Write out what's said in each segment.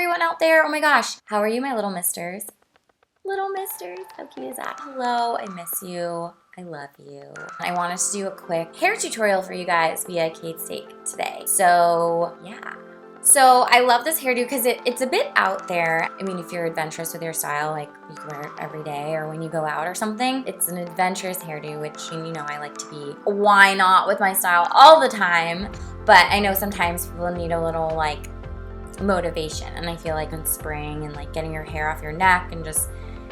everyone out there. Oh my gosh. How are you, my little misters? Little misters, how cute is that? Hello, I miss you. I love you. I wanted to do a quick hair tutorial for you guys via Kate Steak today. So yeah. So I love this hairdo because it's a bit out there. I mean, if you're adventurous with your style, like you can wear it every day or when you go out or something, it's an adventurous hairdo, which, you know, I like to be why not with my style all the time. But I know sometimes people need a little like motivation, and I feel like in spring and like getting your hair off your neck and just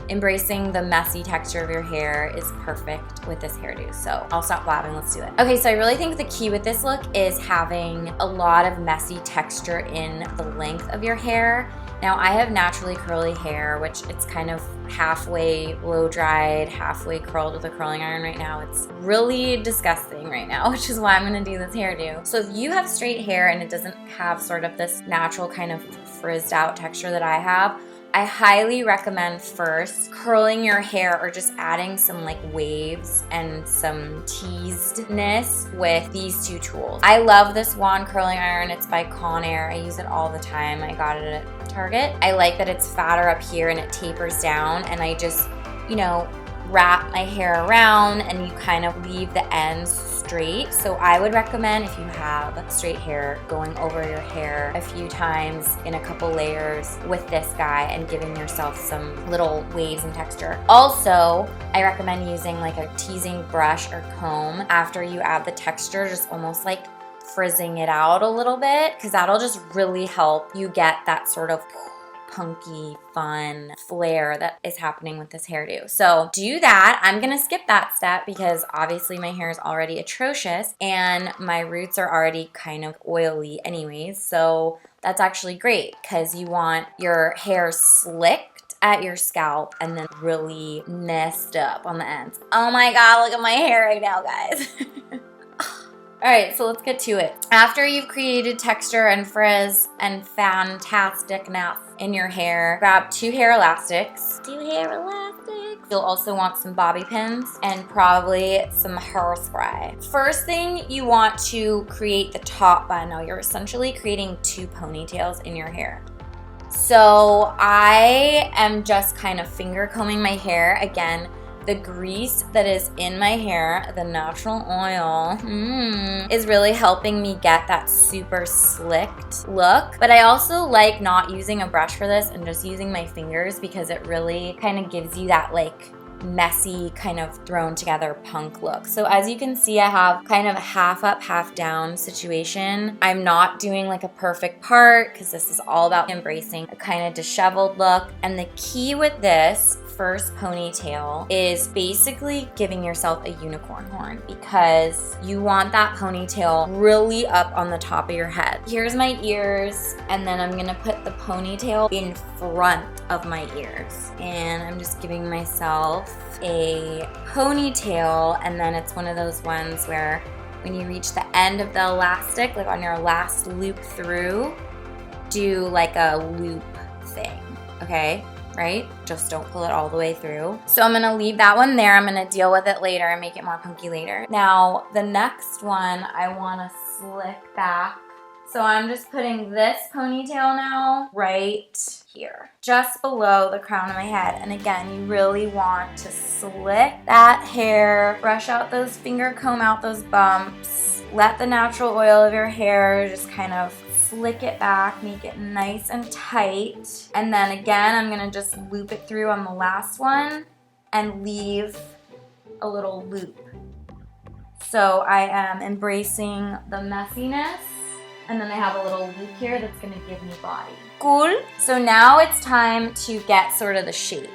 embracing the messy texture of your hair is perfect with this hairdo. So I'll stop blabbing, let's do it. Okay, so I really think the key with this look is having a lot of messy texture in the length of your hair. Now I have naturally curly hair, which it's kind of halfway blow dried, halfway curled with a curling iron right now. It's really disgusting right now, which is why I'm gonna do this hairdo. So if you have straight hair and it doesn't have sort of this natural kind of frizzed out texture that I have, I highly recommend first curling your hair or just adding some like waves and some teasedness with these two tools. I love this wand curling iron. It's by Conair. I use it all the time. I got it at Target. I like that it's fatter up here and it tapers down, and I just, you know, wrap my hair around and you kind of leave the ends straight. So I would recommend, if you have straight hair, going over your hair a few times in a couple layers with this guy and giving yourself some little waves and texture. Also, I recommend using like a teasing brush or comb after you add the texture, just almost like frizzing it out a little bit, because that'll just really help you get that sort of punky, fun flair that is happening with this hairdo. So do that. I'm gonna skip that step because obviously my hair is already atrocious and my roots are already kind of oily anyways. So that's actually great because you want your hair slicked at your scalp and then really messed up on the ends. Oh my God, look at my hair right now, guys. All right, so let's get to it. After you've created texture and frizz and fantasticness in your hair, grab two hair elastics. You'll also want some bobby pins and probably some hairspray. First thing, you want to create the top bun. Now you're essentially creating two ponytails in your hair. So I am just kind of finger combing my hair. Again, the grease that is in my hair, the natural oil, is really helping me get that super slicked look. But I also like not using a brush for this and just using my fingers because it really kind of gives you that like messy kind of thrown together punk look. So as you can see, I have kind of a half up, half down situation. I'm not doing like a perfect part because this is all about embracing a kind of disheveled look. And the key with this first ponytail is basically giving yourself a unicorn horn, because you want that ponytail really up on the top of your head. Here's my ears, and then I'm gonna put the ponytail in front of my ears. And I'm just giving myself a ponytail, and then it's one of those ones where when you reach the end of the elastic, like on your last loop through, do like a loop thing, okay? Right? Just don't pull it all the way through. So I'm gonna leave that one there. I'm gonna deal with it later and make it more punky later. Now, the next one I wanna slick back. So I'm just putting this ponytail now right here, just below the crown of my head. And again, you really want to slick that hair, brush out those finger comb out those bumps, let the natural oil of your hair just kind of slick it back, make it nice and tight. And then again, I'm gonna just loop it through on the last one and leave a little loop. So I am embracing the messiness, and then I have a little loop here that's gonna give me body. Cool. So now it's time to get sort of the shape.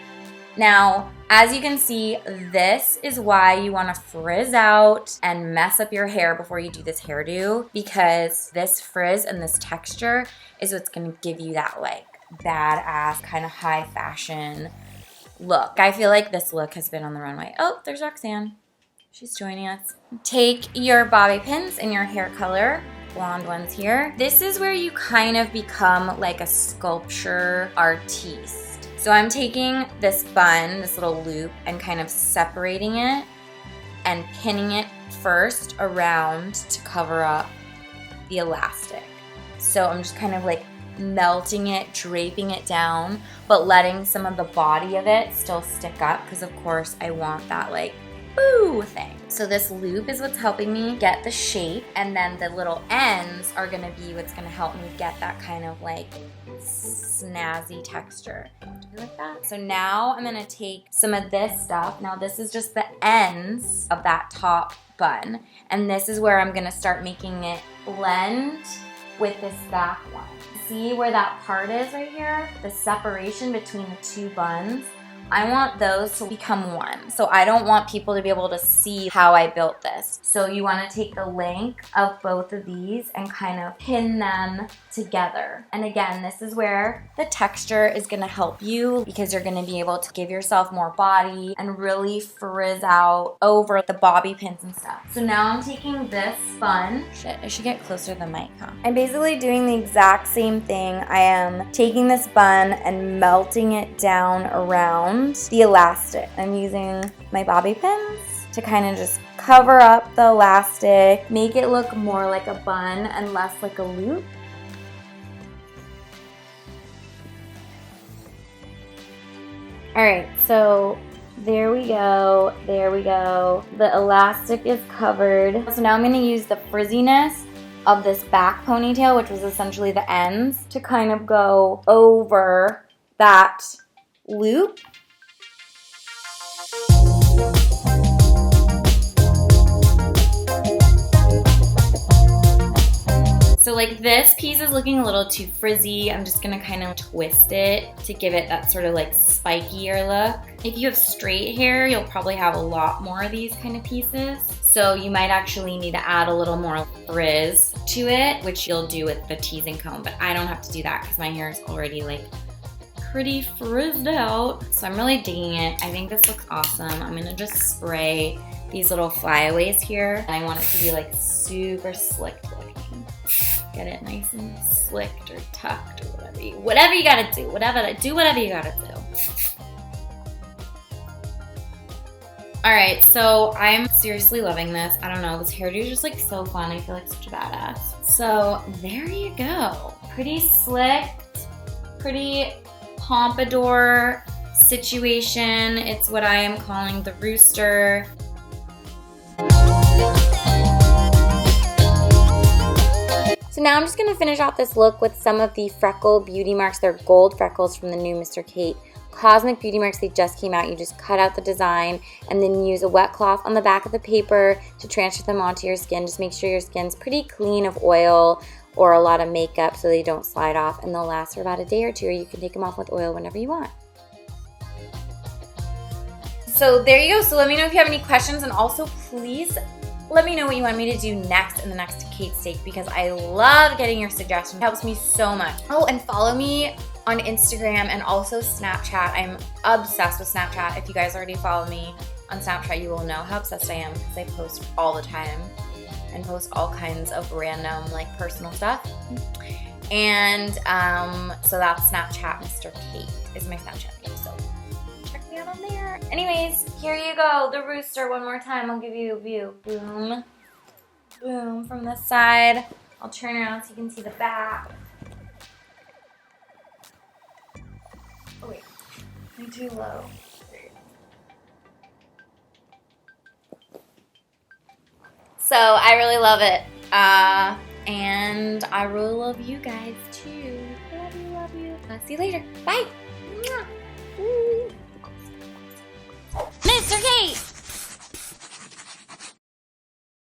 Now, as you can see, this is why you want to frizz out and mess up your hair before you do this hairdo, because this frizz and this texture is what's going to give you that like badass kind of high fashion look. I feel like this look has been on the runway. Oh, there's Roxanne. She's joining us. Take your bobby pins in your hair color, blonde ones here. This is where you kind of become like a sculpture artiste. So I'm taking this bun, this little loop, and kind of separating it and pinning it first around to cover up the elastic. So I'm just kind of like melting it, draping it down, but letting some of the body of it still stick up because of course I want that like boo thing. So this loop is what's helping me get the shape, and then the little ends are gonna be what's gonna help me get that kind of like snazzy texture. Do you like that? So now I'm gonna take some of this stuff. Now this is just the ends of that top bun, and this is where I'm gonna start making it blend with this back one. See where that part is right here? The separation between the two buns? I want those to become one. So I don't want people to be able to see how I built this. So you want to take the length of both of these and kind of pin them together. And again, this is where the texture is going to help you because you're going to be able to give yourself more body and really frizz out over the bobby pins and stuff. So now I'm taking this bun. Shit, I should get closer to the mic, huh? I'm basically doing the exact same thing. I am taking this bun and melting it down around the elastic. I'm using my bobby pins to kind of just cover up the elastic, make it look more like a bun and less like a loop. All right, so there we go, there we go. The elastic is covered. So now I'm gonna use the frizziness of this back ponytail, which was essentially the ends, to kind of go over that loop. So like this piece is looking a little too frizzy. I'm just gonna kind of twist it to give it that sort of like spikier look. If you have straight hair, you'll probably have a lot more of these kind of pieces. So you might actually need to add a little more frizz to it, which you'll do with the teasing comb, but I don't have to do that because my hair is already like pretty frizzed out. So I'm really digging it. I think this looks awesome. I'm gonna just spray these little flyaways here. And I want it to be like super slick looking. Get it nice and slicked or tucked or whatever you gotta do. Whatever you gotta do. Alright, so I'm seriously loving this. I don't know, this hairdo is just like so fun. I feel like such a badass. So there you go. Pretty slicked, pretty pompadour situation. It's what I am calling the rooster. So now I'm just going to finish off this look with some of the freckle beauty marks. They're gold freckles from the new Mr. Kate Cosmic Beauty Marks. They just came out. You just cut out the design and then use a wet cloth on the back of the paper to transfer them onto your skin. Just make sure your skin's pretty clean of oil or a lot of makeup so they don't slide off, and they'll last for about a day or two, or you can take them off with oil whenever you want. So there you go. So let me know if you have any questions, and also please let me know what you want me to do next in the next Kate Steak because I love getting your suggestions. It helps me so much. Oh, and follow me on Instagram and also Snapchat. I'm obsessed with Snapchat. If you guys already follow me on Snapchat, you will know how obsessed I am because I post all the time and post all kinds of random like personal stuff. And so that's Snapchat. Mr. Kate is my Snapchat name. So check me out on there. Anyways, here you go. The rooster one more time. I'll give you a view. Boom. Boom from this side. I'll turn around so you can see the back. Oh wait, I'm too low. So I really love it. And I really love you guys too. Love you, love you. I'll see you later. Bye. Mwah. Ooh.